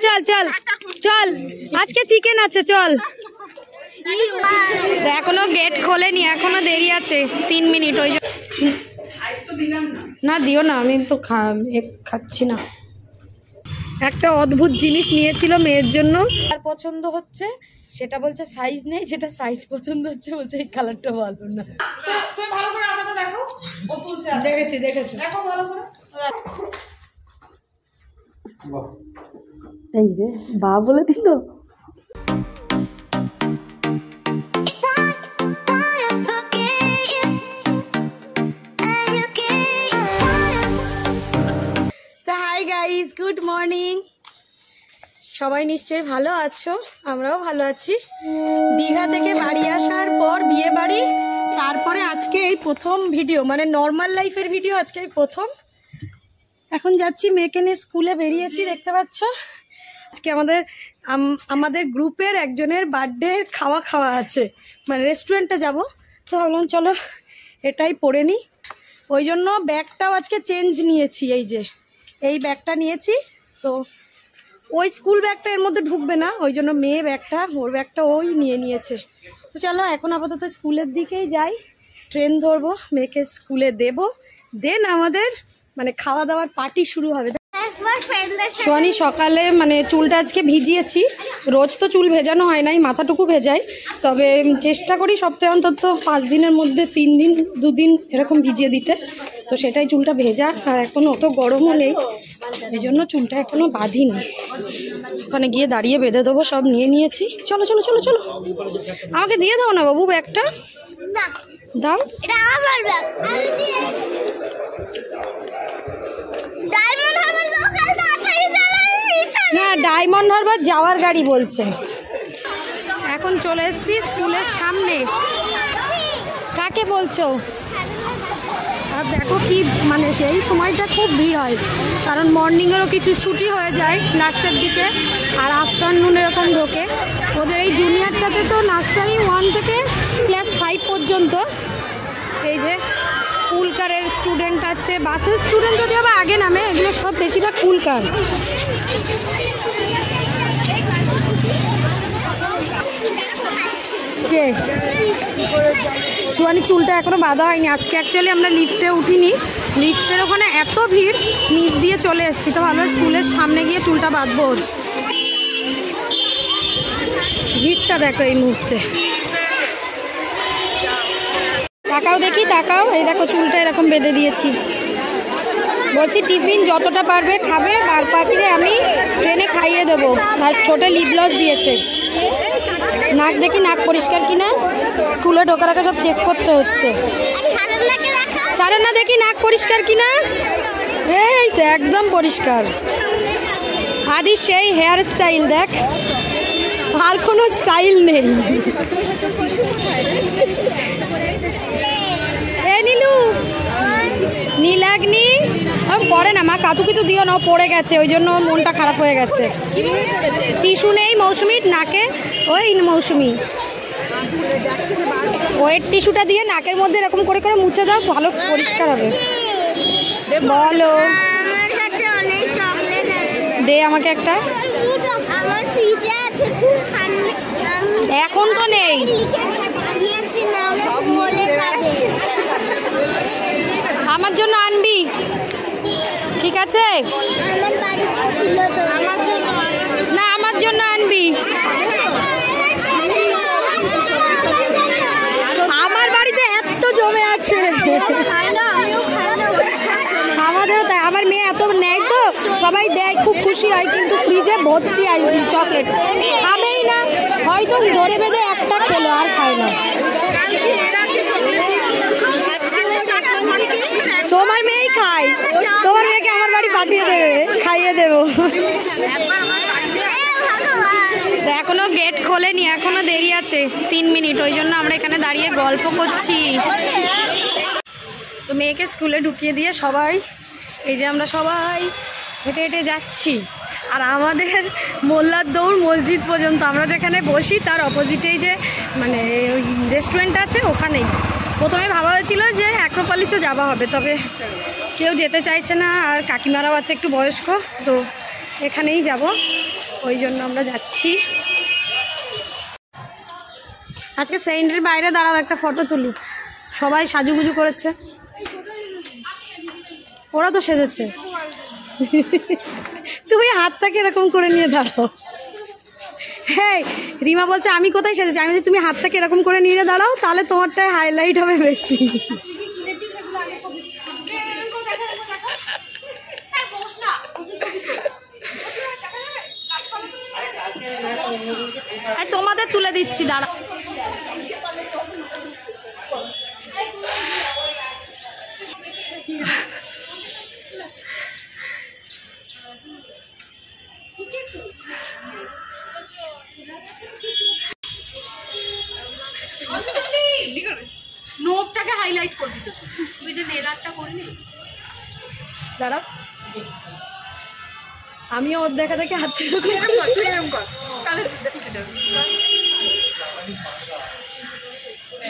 চল চল চল, আজকে চিকেন আছে, চল। এখনো গেট খোলেনি, এখনো দেরি আছে 3 মিনিট। ওই না দিও না, আমি তো খাচ্ছি না। একটা অদ্ভুত জিনিস নিয়েছিল মেয়ের জন্য, আর পছন্দ হচ্ছে সেটা বলছে সাইজ নেই, যেটা সাইজ পছন্দ হচ্ছে বলছে এই কালারটা ভালো না। তুমি ভালো করে আটাটা দেখো। দেখেছি দেখো ভালো করে। এই রে বা বলে দিল। Hi guys, good morning. সবাই নিশ্চয়ই ভালো আছো, আমরাও ভালো আছি। দীঘা থেকে বাড়ি আসার পর বিয়ে বাড়ি, তারপরে আজকে এই প্রথম ভিডিও, মানে নর্মাল লাইফের ভিডিও আজকে এই প্রথম। এখন যাচ্ছি মেয়েকে নিয়ে স্কুলে বেরিয়েছি, দেখতে পাচ্ছ। আজকে আমাদের গ্রুপের একজনের বার্থডে খাওয়া আছে, মানে রেস্টুরেন্টে যাব। তো ভাবলাম চলো এটাই পরে নিই। ওই জন্য ব্যাগটাও আজকে চেঞ্জ নিয়েছি, এই ব্যাগটা নিয়েছি। তো ওই স্কুল ব্যাগটা এর মধ্যে ঢুকবে না, ওই জন্য মেয়ে ব্যাগটা, ওর ব্যাগটা ওই নিয়েছে। তো চলো এখন আপাতত স্কুলের দিকেই যাই, ট্রেন ধরবো, মেয়েকে স্কুলে দেব, দেন আমাদের মানে খাওয়া দাওয়ার পার্টি শুরু হবে। সোয়ানি সকালে মানে চুলটা আজকে ভিজিয়েছি, রোজ তো চুল ভেজানো হয় নাই, মাথাটুকু ভেজাই, তবে চেষ্টা করি সপ্তাহে অন্তত 5 দিনের মধ্যে 3 দিন 2 দিন এরকম ভিজিয়ে দিতে। তো সেটাই চুলটা ভেজা, আর এখন অত গরমও নেই, এই জন্য চুলটা এখনো বাঁধিনি। ওখানে গিয়ে দাঁড়িয়ে বেঁধে দেবো, সব নিয়ে নিয়েছি। চলো চলো চলো চলো, আমাকে দিয়ে দাও না বাবু ব্যাগটা, দাও। না, ডায়মন্ড হারবার যাওয়ার গাড়ি বলছে। এখন চলে এসেছি স্কুলের সামনে। কাকে বলছো? আর দেখো কি মানে সেই সময়টা খুব ভিড় হয়, কারণ মর্নিংয়েরও কিছু ছুটি হয়ে যায় লাস্টের দিকে, আর আফটারনুন এরকম ঢোকে। ওদের এই জুনিয়রটাতে তো নার্সারি 1 থেকে ক্লাস 5 পর্যন্ত। এই যে কুলকারের স্টুডেন্ট আছে, বাসের স্টুডেন্ট যদি আবার আগে নামে, এগুলো সব বেশিরভাগ কুলকার। কে সুয়ানি চুলটা এখনো বাঁধা হয়নি। আজকে অ্যাকচুয়ালি আমরা লিফটে উঠিনি, লিফটের ওখানে এত ভিড়, নিচ দিয়ে চলে এসেছি। তো ভালো স্কুলের সামনে গিয়ে চুলটা বাঁধবো। ভিড়টা দেখো এই মুহূর্তে, তাকাও দেখি, তাকাও। এই দেখো চুলটা এরকম বেঁধে দিয়েছি। বলছি টিফিন যতটা পারবে খাবে, আর পাখিরে আমি ট্রেনে খাইয়ে দেবো। আর ছোটো লিপ গ্লস দিয়েছে। নাক দেখি, নাক পরিষ্কার কিনা। স্কুলে ঢোকার আগে সব চেক করতে হচ্ছে। সারান্না দেখি নাক পরিষ্কার কিনা। এই তো একদম পরিষ্কার। আদি সেই হেয়ার স্টাইল দেখ, আর কোনো স্টাইল নেই। এ নীলু, নীলাগ্নি পড়ে না মা, কাতু কিতু দিও না, পড়ে গেছে, ওই জন্য মনটা খারাপ হয়ে গেছে। টিস্যু নেই মৌসুমি নাকে, ওই মৌসুমি ওয়েট টিস্যুটা দিয়ে নাকের মধ্যে এরকম করে করে মুছে দাও, ভালো পরিষ্কার হবে। বলো, দে আমাকে একটা। এখন তো নেই, আমার জন্য আনবি, ঠিক আছে? না, আমার জন্য আনবি। আমার বাড়িতে এত জমে আছে, আমাদেরও তাই। আমার মেয়ে এত নেয় তো সবাই দেয়, খুব খুশি হয়, কিন্তু ফ্রিজে ভর্তি চকলেট, খাবেই না। হয়তো ধরে বেঁধে একটা খেলো, আর খায় না। তোমার মেয়েই খায়, তোমার মেয়েকে আমার বাড়ি পাঠিয়ে দেবে, খাইয়ে দেবো। এখনো গেট খোলেনি, এখনো দেরি আছে 3 মিনিট, ওই জন্য আমরা এখানে দাঁড়িয়ে গল্প করছি। তো মেয়েকে স্কুলে ঢুকিয়ে দিয়ে সবাই, এই যে আমরা সবাই হেঁটে হেঁটে যাচ্ছি। আর আমাদের মোল্লার দৌড় মসজিদ পর্যন্ত। আমরা যেখানে বসি তার অপোজিটেই যে মানে ওই রেস্টুরেন্ট আছে, ওখানেই। প্রথমে ভাবা হয়েছিল যে অ্যাক্রোপলিসে যাওয়া হবে, তবে কেউ যেতে চাইছে না, আর কাকিমারাও আছে একটু বয়স্ক, তো এখানেই যাব। ওই জন্য আমরা যাচ্ছি। আজকে সেন্টারের বাইরে দাঁড়াও, একটা ফটো তুলি। সবাই সাজুগুজু করেছে, ওরা তো সেজেছে। তুমি হাতটাকে এরকম করে নিয়ে দাঁড়াও। হ্যাঁ, রিমা বলছে আমি কোথায় সেজেছি, আমি বলছি তুমি হাতটাকে এরকম করে নিয়ে দাঁড়াও, তাহলে তোমারটাই হাইলাইট হবে বেশি। তোমাদের তুলে দিচ্ছি, দাঁড়াও। নোটটাকে হাইলাইট করবি তো, তুই যে নেলারটা করলি। দাঁড়াও, আমিও ওর দেখা দেখে হাত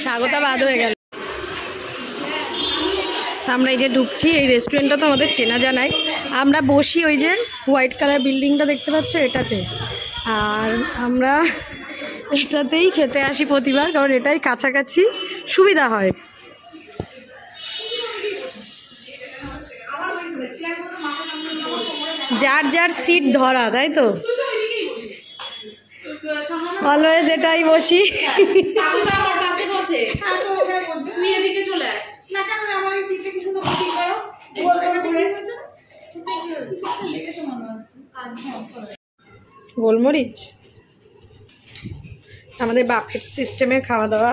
স্বাগতা বাদ হয়ে গেল। আমরা এই যে ঢুকছি, এই রেস্টুরেন্টটা তো আমাদের চেনা জানাই। আমরা বসি ওই যে হোয়াইট কালার বিল্ডিংটা দেখতে পাচ্ছ, এটাতে। আর আমরা এটাতেই খেতে আসি প্রতিবার, কারণ এটাই কাছাকাছি, সুবিধা হয়। যার যার সিট ধরা, তাই তো? অলওয়েজ এটাই বসি। গোলমরিচ আমাদের বাফেট সিস্টেমে খাওয়া দাওয়া।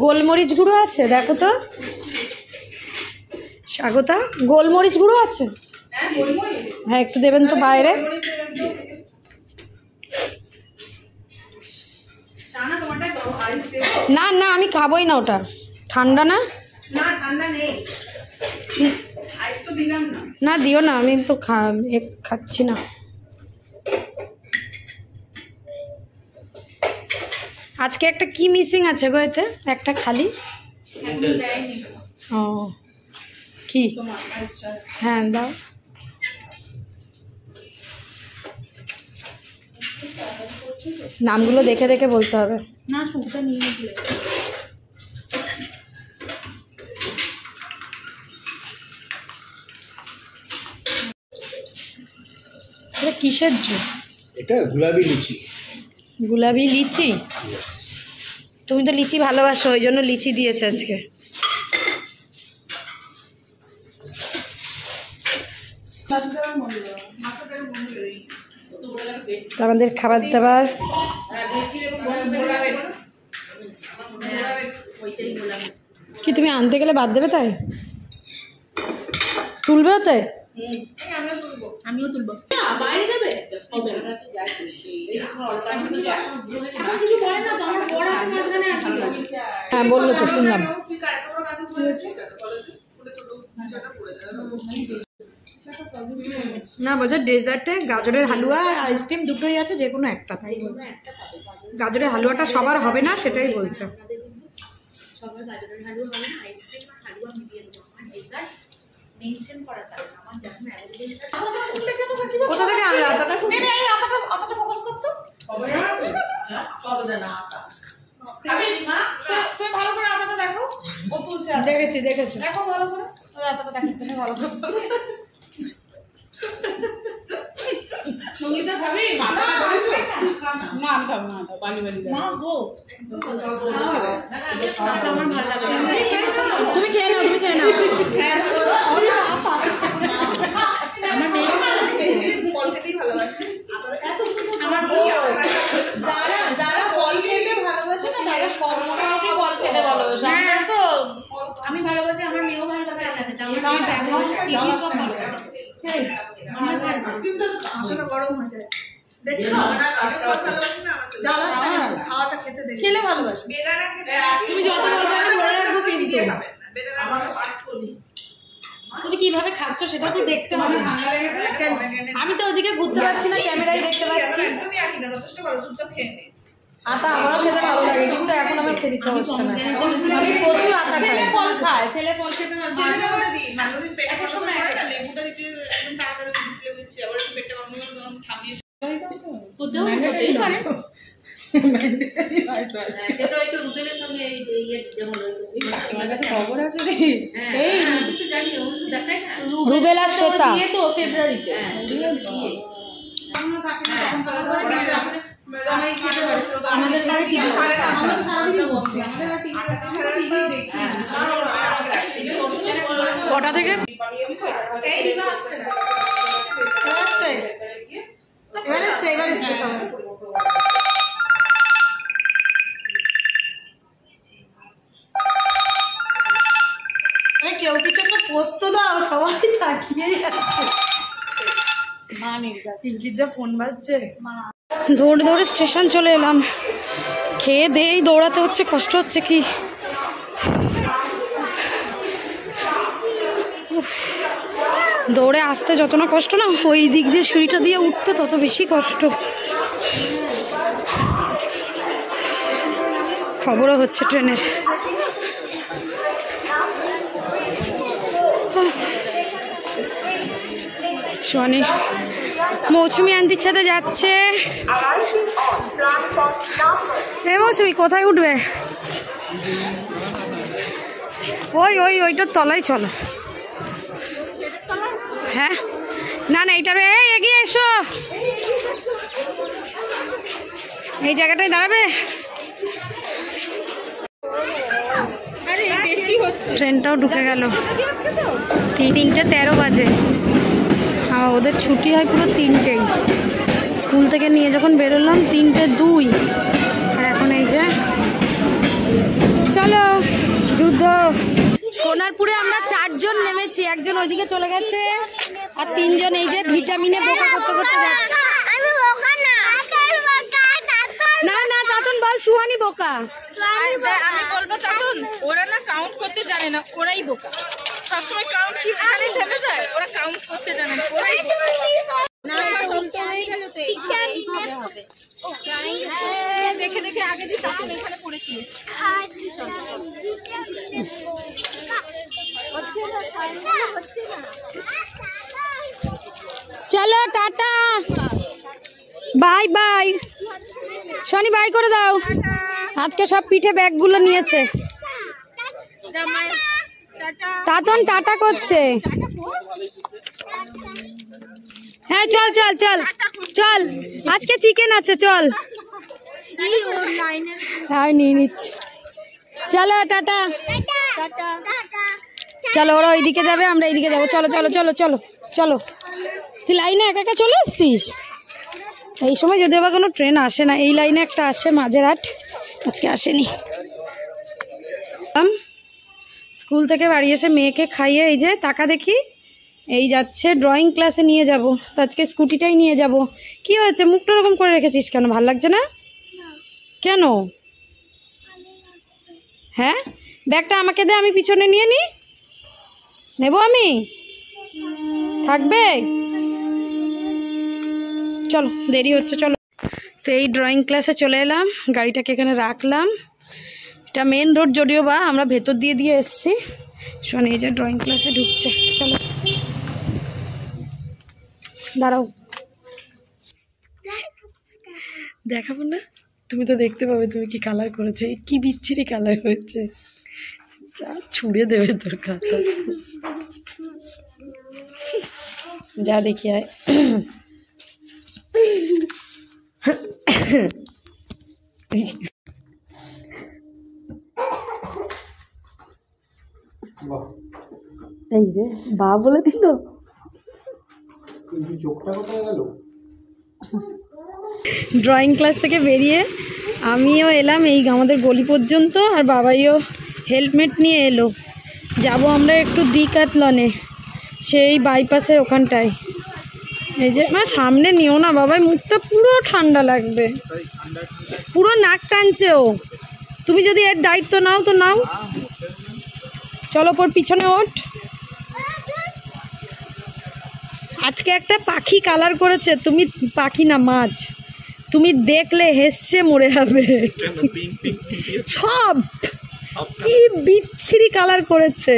গোলমরিচ গুঁড়ো আছে, দেখো তো স্বাগতা, গোলমরিচ গুঁড়ো আছে? হ্যাঁ, একটু দেবেন তো বাইরে। না না, আমি খাবোই না, ওটা ঠান্ডা না। না দিও না, আমি তো খাচ্ছি না। আজকে একটা কি মিসিং আছে গো এতে, একটা খালি। ও কি? হ্যাঁ দাও। নামগুলো দেখে দেখে বলতে হবে না। সুপটা নিয়ে নিলে এটা কিসের জুস? এটা গুলাবি লিচি। গুলাবি লিচি? তুমি তো লিচি ভালোবাসো, ওই জন্য লিচি দিয়েছে আজকে। আমাদের খাবার দাবার কি তুমি আনতে গেলে বাদ দেবে? তাই তুলবে ওতে? আমিও তুলবো। বাইরে যাবে? হ্যাঁ বললো তো, শুনলাম। না বলছে ডেজার্টে গাজরের হালুয়া আর আইসক্রিম দুটোই আছে, যে কোনো একটা। তাই বলছে গাজরের হালুয়াটা সবার হবে না, সেটাই বলছে। কোথা থেকে আনলে আটাটা? ফোকাস করতো তুমি ভালো করে আটাটা দেখো। দেখেছি দেখেছি, দেখো ভালো করে ওই আটাটা দেখাচ্ছে না ভালো করে। সঙ্গীতা খাবি? না আমি খাবো না, বালি বালি না গো। তুমি খেয়ে নাও, তুমি খেয়ে নাও। আমার মেয়ে ফল খেতেই ভালোবাসে। আমার যারা যারা ফল খেতে ভালোবাসে না, তারা সব মোটামুটি ফল খেতে ভালোবাসে। হ্যাঁ তো আমি ভালোবাসি, আমার মেয়েও ভালোবাসে। গরম হয়ে যায় ছেলে ভালোবাসে। তুমি যত তুমি কিভাবে খাচ্ছ সেটা তো দেখতে হবে। আমি তো ওদিকে ঘুরতে পারছি না, ক্যামেরায় দেখতে পাচ্ছি। আতা আমারও খেতে ভালো লাগে, কিন্তু এখন আমার খেতে ইচ্ছা হচ্ছে না। আমি প্রচুর আতা খাই। ফল খায়, ছেলে ফল খেতে ভালো লাগে। রুবেল আর শ্বেতা ফেব্রুয়ারিতে কটা থেকে এবার এসছে সবাই। কেউ কিছু একটা পোস্ত দাও, সবাই তাকিয়েই আছে। যা ফোন বাজছে, দৌড়ে দৌড়ে স্টেশন চলে এলাম। খেয়ে দেই দৌড়াতে হচ্ছে, কষ্ট হচ্ছে কি। দৌড়ে আসতে যত না কষ্ট না, ওই দিক দিয়ে সিঁড়িটা দিয়ে উঠতে তত বেশি কষ্ট। খবরও হচ্ছে ট্রেনের। শনি মৌসুমি আন্টির সাথে যাচ্ছে। মৌসুমি কোথায় উঠবে? ওইটার তলায় চলো। হ্যাঁ না এইটার এগিয়ে এসো, এই জায়গাটায় দাঁড়াবে। ট্রেনটাও ঢুকে গেল। 3:13 বাজে। ওদের ছুটি হয় পুরো 3টেই। স্কুল থেকে নিয়ে যখন বেরোলাম 3:02, আর এখন এই যে চলো যুদ্ধ। সোনারপুরে আমরা 4 জন নেমেছি, একজন ওইদিকে চলে গেছে, আর 3 জন এই যে ভিটামিনে বোকা করতে করতে যাচ্ছে। না না তাতন বল, সুহানি বোকা। আমি বলবো তাতন, ওরা না কাউন্ট করতে জানে না, ওরাই বোকা। সবসময় কাউন্ট কি এখানে থেমে যায়, ওরা কাউন্ট করতে জানে না, ওরাই বোকা। দেখে দেখে আগে দিয়ে তাতন এখানে পড়েছিল। চলো টাটা, বাই বাই। শনি বাই করে দাও। আজকে সব পিঠে ব্যাগগুলো নিয়েছে। তাতন টাটা করছে। হ্যাঁ চল চল চল চল, আজকে চিকেন আছে, চল। হ্যাঁ নিয়ে নিচ্ছি, চলো টাটা। চলো ওরা ওইদিকে যাবে, আমরা এইদিকে যাবো। চলো চলো চলো চলো চলো। তুই লাইনে একা একা চলে এসছিস? এই সময় যদি আবার কোনো ট্রেন আসে না। এই লাইনে একটা আসে মাঝেরহাট, আজকে আসেনি। স্কুল থেকে বাড়ি এসে মেয়েকে খাইয়ে এই যে টাকা দেখি এই যাচ্ছে ড্রয়িং ক্লাসে নিয়ে যাব। আজকে স্কুটিটাই নিয়ে যাব। কি হয়েছে, মুখটা ওরকম করে রেখেছিস কেন? ভাল লাগছে না কেন? হ্যাঁ ব্যাগটা আমাকে দে, আমি পিছনে নিয়ে নিই। নেব আমি, থাকবে? চলো দেরি হচ্ছে, চলো। তো এই ড্রয়িং ক্লাসে চলে এলাম, গাড়িটাকে এখানে রাখলাম। এটা মেন রোড যদিও বা আমরা ভেতর দিয়ে দিয়ে এসছি। শোন এই যে ড্রয়িং ক্লাসে ঢুকছে, চলো দাঁড়াও, দেখাবো না? তুমি তো দেখতে পাবে তুমি কি কালার করেছো। কি বিচ্ছিরি কালার হয়েছে, যা ছুঁড়ে দেবে তোর খাতা। যা দেখি আয়। এই রে বা বলে দিল। ড্রয়িং ক্লাস থেকে বেরিয়ে আমিও এলাম এই আমাদের গলি পর্যন্ত, আর বাবাইও হেলমেট নিয়ে এলো। যাব আমরা একটু ডিক্যাথলনে, সেই বাইপাসের ওখানটায়। এই যে মানে সামনে নিও না বাবাই, মুখটা পুরো ঠান্ডা লাগবে, পুরো নাক টানছে ও। তুমি যদি এর দায়িত্ব নাও তো নাও। চলো পর পিছনে ওঠ। আজকে একটা পাখি কালার করেছে, তুমি পাখি না মাছ, তুমি দেখলে হেসে মরে যাবে। সব কি বিচ্ছিরি কালার করেছে,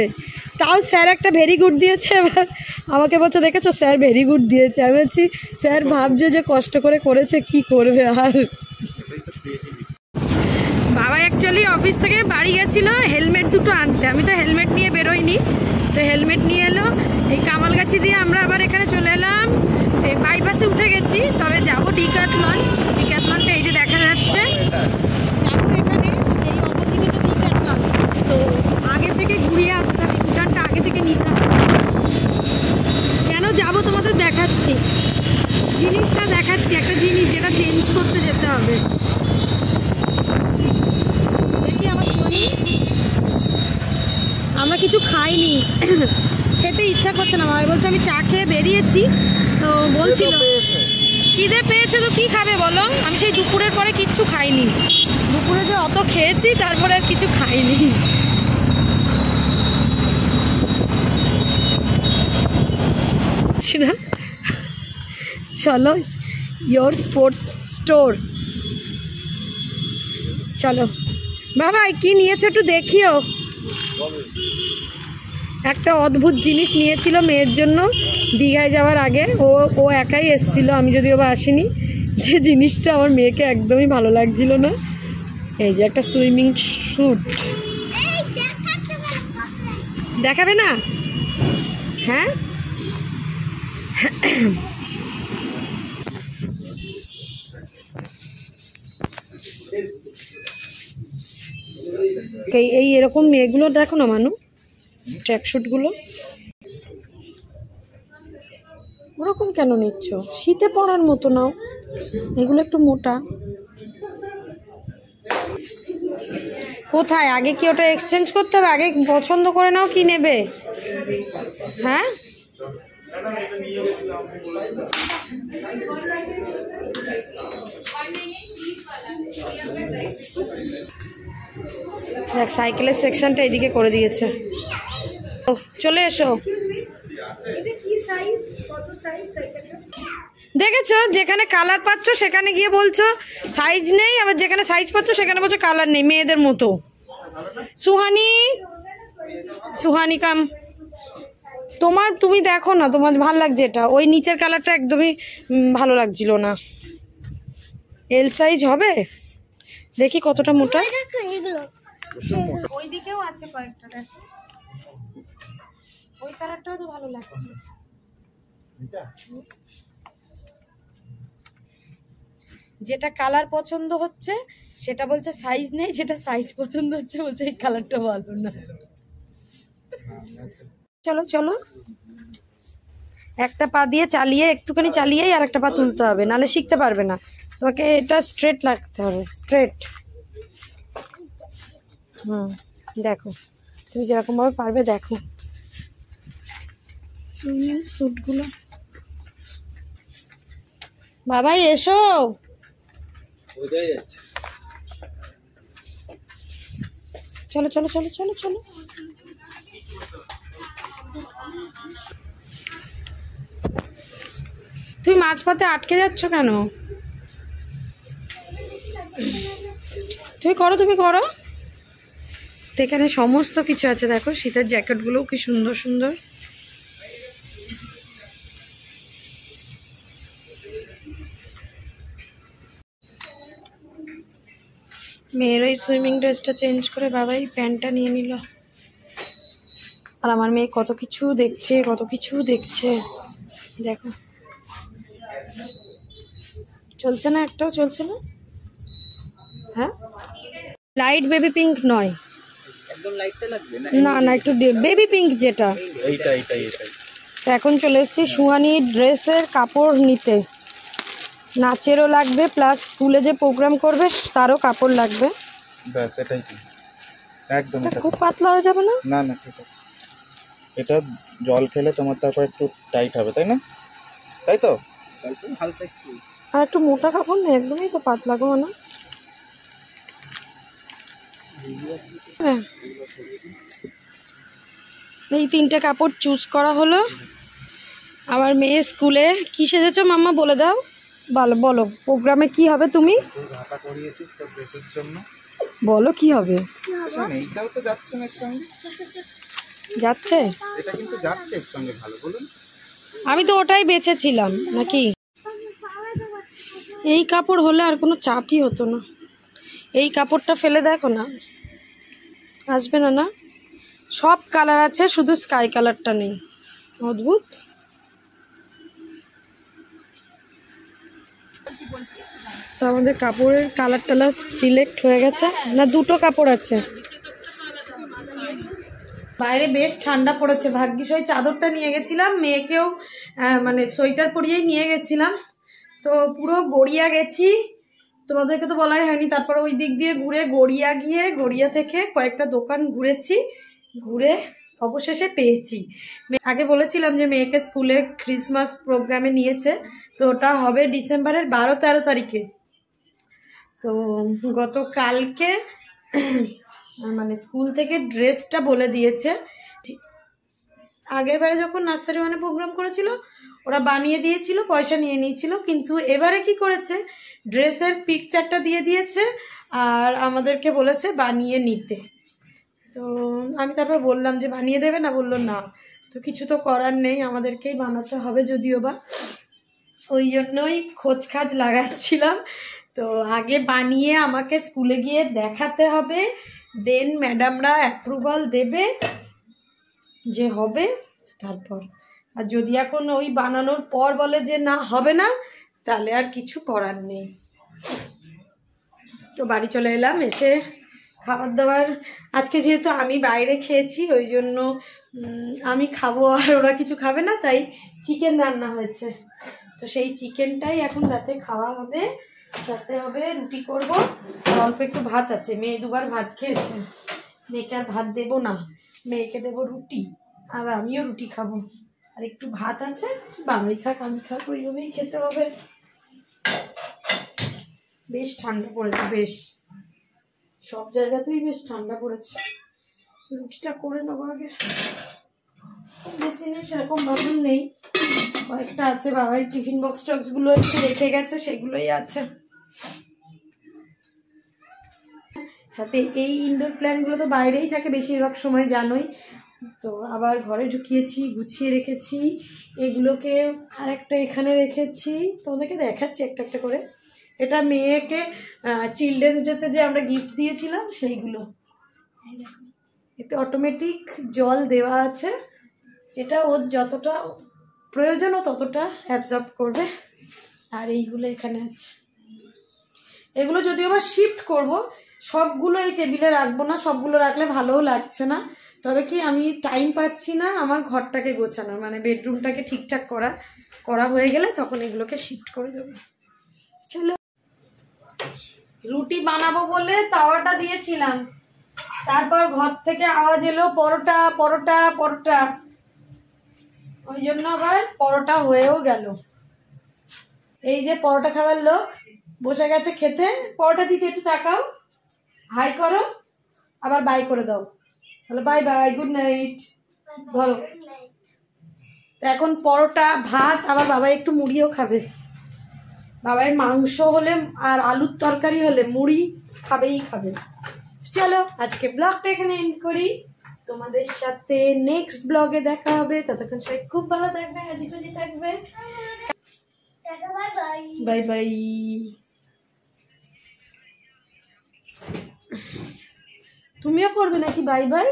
তাও স্যার একটা ভেরি গুড দিয়েছে। এবার আমাকে বলছে দেখেছো স্যার ভেরি গুড দিয়েছে। আমি বলছি স্যার ভাবছে যে কষ্ট করে করেছে, কি করবে আর। বাবা অ্যাকচুয়ালি অফিস থেকে বাড়ি গেছিলো হেলমেট দুটো আনতে, আমি তো হেলমেট নিয়ে বেরোইনি, তো হেলমেট নিয়ে এলো। এই কামালগাছি দিয়ে আমরা আবার এখানে চলে এলাম, এই বাইপাসে উঠে গেছি। তবে যাবো ডিক্যাথলন, ডিক্যাথলনটা এই যে দেখা যাচ্ছে, যাবো এখানে এই অপোজিটে যে ডিক্যাথলন, তো আগে থেকে ঘুরিয়ে আসতে হবে, ভুটানটা আগে থেকে নিতে হবে। কেন যাবো তোমাদের দেখাচ্ছি, জিনিসটা দেখাচ্ছি, একটা জিনিস যেটা চেঞ্জ করতে যেতে হবে। দেখি আমার শোনি, আমরা কিছু খাইনি, খেতে ইচ্ছা করছে না। ভাই বলছে আমি চা খেয়ে বেরিয়েছি, তো বলছিল খিদে পেয়েছে তো কি খাবে বলো। আমি সেই দুপুরের পরে কিচ্ছু খাইনি, দুপুরে যে অত খেয়েছি তারপরে আর কিছু খাইনি। না চলো ইয়োর স্পোর্টস স্টোর, চলো বাবা কি নিয়েছো একটু দেখিও। একটা অদ্ভুত জিনিস নিয়েছিল মেয়ের জন্য দীঘায় যাওয়ার আগে, ও একাই এসেছিলো, আমি যদিও বা আসিনি। যে জিনিসটা আমার মেয়েকে একদমই ভালো লাগছিল না, এই যে একটা সুইমিং স্যুট। দেখাবে না? হ্যাঁ এই এরকম মেয়েগুলো দেখো না মানু, ট্র্যাকশুটগুলো ওরকম কেন নিচ্ছ? শীতে পরার মতো নাও, এগুলো একটু মোটা। কোথায় আগে কি ওটা এক্সচেঞ্জ করতে হবে? আগে পছন্দ করে নাও কি নেবে। হ্যাঁ দেখ সাইকেলের সেকশনটা এইদিকে করে দিয়েছে। ও চলে এসো। দেখেছো যেখানে কালার পাচ্ছ সেখানে গিয়ে বলছো সাইজ নেই, আবার যেখানে সাইজ পাচ্ছ সেখানে বলছো কালার নেই, মেয়েদের মতো। সুহানি, সুহানি কাম, তুমি দেখো না, তোমার ভালো লাগছে এটা, ওই নিচের কালারটা একদমই ভালো লাগছিল না। এল সাইজ হবে, দেখি কতটা মোটা। ওই দিকেও আছে কয়েকটা, ওই কালারটাও তো ভালো লাগছে। যেটা কালার পছন্দ হচ্ছে সেটা বলছে সাইজ নেই, যেটা সাইজ পছন্দ হচ্ছে বলছে এই কালারটা ভালো না। চলো চলো, একটা পা দিয়ে চালিয়ে একটুখানি চালিয়েই আর একটা পা তুলতে হবে, নাহলে শিখতে পারবে না। তোমাকে এটা স্ট্রেট রাখতে হবে, স্ট্রেট। দেখো তুমি যেরকমভাবে পারবে, দেখো সুইমিং স্যুটগুলো। বাবাই এসো, চলো চলো চলো চলো চলো। তুমি মাঝপথে আটকে যাচ্ছ কেন? তুমি করো, তুমি করো। তো এখানে সমস্ত কিছু আছে, দেখো শীতের জ্যাকেটগুলোও কি সুন্দর সুন্দর। মেয়ের ওই সুইমিং ড্রেসটা চেঞ্জ করে বাবাই প্যান্টটা নিয়ে নিল। আর আমার মেয়ে কত কিছু দেখছে, কত কিছু দেখছে, দেখো। চলছে না, একটাও চলছে না। হ্যাঁ লাইট বেবি পিঙ্ক নয়, একদম লাইটটা লাগবে না, না না একটু বেবি পিঙ্ক যেটা। এইটাই তো এখন চলে এসেছি সুহানি ড্রেসের কাপড় নিতে। নাচেরও লাগবে, প্লাস স্কুলে যে প্রোগ্রাম করবে তারও কাপড় লাগবে। ব্যাস এটাই কি একদম। এটা খুব পাতলা হয়ে যাবে না? না না ঠিক আছে, এটা জল খেলে তোমার তারপর একটু টাইট হবে, তাই না? তাই তো হালকা একটু, আর একটু মোটা কাপড় না, একদমই তো পাতলা গো না। হ্যাঁ এই তিনটে কাপড় চুজ করা হলো। আমার মেয়ে স্কুলে কি সেজেছো মাম্মা বলে দাও, বলো প্রোগ্রামে কি হবে তুমি? ঢাকা করিয়েছিস তো ড্রেসের জন্য, বলো কি হবে। এইটাও তো যাচ্ছে না সঙ্গে। যাচ্ছে? এটা কিন্তু যাচ্ছে এর সঙ্গে ভালো, বলুন। আমি তো ওটাই বেছেছিলাম নাকি। এই কাপড় হলে আর কোনো চাপই হতো না। এই কাপড়টা ফেলে দেখো না, আসবে না। না, সব কালার আছে, শুধু স্কাই কালারটা নেই। অদ্ভুত। তো আমাদের কাপড়ের কালার টালার সিলেক্ট হয়ে গেছে না? দুটো কাপড় আছে। বাইরে বেশ ঠান্ডা পড়েছে, ভাগ্যিস ওই চাদরটা নিয়ে গেছিলাম, মেয়েকেও মানে সোয়েটার পরিয়েই নিয়ে গেছিলাম। তো পুরো গড়িয়া গেছি, তোমাদেরকে তো বলাই হয়নি। তারপর ওই দিক দিয়ে ঘুরে গড়িয়া গিয়ে, গড়িয়া থেকে কয়েকটা দোকান ঘুরেছি, ঘুরে অবশেষে পেয়েছি। আগে বলেছিলাম যে মেয়েকে স্কুলে ক্রিসমাস প্রোগ্রামে নিয়েছে, তো ওটা হবে ডিসেম্বরের 12-13 তারিখে। তো গতকালকে মানে স্কুল থেকে ড্রেসটা বলে দিয়েছে। আগের বারে যখন নার্সারি ওয়ানে প্রোগ্রাম করেছিল ওরা বানিয়ে দিয়েছিল, পয়সা নিয়ে নিয়েছিল, কিন্তু এবারে কি করেছে, ড্রেসের পিকচারটা দিয়ে দিয়েছে আর আমাদেরকে বলেছে বানিয়ে নিতে। তো আমি তারপর বললাম যে বানিয়ে দেবে না, বললো না। তো কিছু তো করার নেই, আমাদেরকেই বানাতে হবে, যদিও বা ওই জন্যই খোঁজখাজ লাগাচ্ছিলাম। তো আগে বানিয়ে আমাকে স্কুলে গিয়ে দেখাতে হবে, দেন ম্যাডামরা অ্যাপ্রুভাল দেবে যে হবে। তারপর আর যদি এখন ওই বানানোর পর বলে যে না হবে না, তাহলে আর কিছু করার নেই। তো বাড়ি চলে এলাম, এসে খাবার দাবার আজকে যেহেতু আমি বাইরে খেয়েছি ওই জন্য আমি খাবো আর ওরা কিছু খাবে না, তাই চিকেন রান্না হয়েছে। তো সেই চিকেনটাই এখন রাতে খাওয়া হবে, সাথে হবে রুটি করব আর অল্প একটু ভাত আছে। মেয়ে দুবার ভাত খেয়েছে, মেয়েকে আর ভাত দেবো না, মেয়েকে দেবো রুটি আর আমিও রুটি খাবো। আর একটু ভাত আছে, বাবাই খাক আমি খাক, ওইভাবেই খেতে হবে। বেশ ঠান্ডা পড়েছে, বেশ সব জায়গাতেই বেশ ঠান্ডা পড়েছে। রুটিটা করে নেবো আগে। বেশি নেই, সেরকম ভাবুন নেই, কয়েকটা আছে। বাবাই টিফিন বক্স টক্সগুলো একটু রেখে গেছে, সেগুলোই আছে। সাথে এই ইনডোর প্ল্যান্টগুলো তো বাইরেই থাকে বেশিরভাগ সময়, জানোই তো। আবার ঘরে ঢুকিয়েছি, গুছিয়ে রেখেছি। এগুলোকে আরেকটা এখানে রেখেছি, তোমাদেরকে দেখাচ্ছি একটা একটা করে। এটা মেয়েকে চিলড্রেন্স ডেতে যে আমরা গিফট দিয়েছিলাম সেইগুলো। এতে অটোমেটিক জল দেওয়া আছে, যেটা ওর যতটা প্রয়োজন ও ততটা অ্যাবজর্ব করবে। আর এইগুলো এখানে আছে, এগুলো যদিও আবার শিফট করব, সবগুলো এই টেবিলে রাখবো না, সবগুলো রাখলে ভালোও লাগছে না। তবে কি আমি টাইম পাচ্ছি না আমার ঘরটাকে গোছানো, মানে বেডরুমটাকে ঠিকঠাক করা হয়ে গেলে তখন এগুলোকে শিফট করে দেবো। চলো, রুটি বানাবো বলে তাওয়াটা দিয়েছিলাম, তারপর ঘর থেকে আওয়াজ এলো পরোটা পরোটা পরোটা, ওই জন্য আবার পরোটা হয়েও গেল। এই যে পরোটা খাবার লোক বসে গেছে খেতে। পরোটা দিতে একটু তাকাও, হাই করো, আবার বাই করে দাও, তাহলে বাই বাই, গুড নাইট ধরো। তো এখন পরোটা ভাত, আবার বাবা একটু মুড়িও খাবে। বাবাই মাংস হলে আর আলুর তরকারি হলে মুড়ি খাবেই খাবে। চলো আজকে ব্লগটা এখানে এন্ড করি, তোমাদের সাথে নেক্সট ব্লগে দেখা হবে। ততক্ষণ সবাই খুব ভালো থাকবে, হাসি খুশি থাকবে। Bye bye. তুমিও করবে নাকি বাই বাই?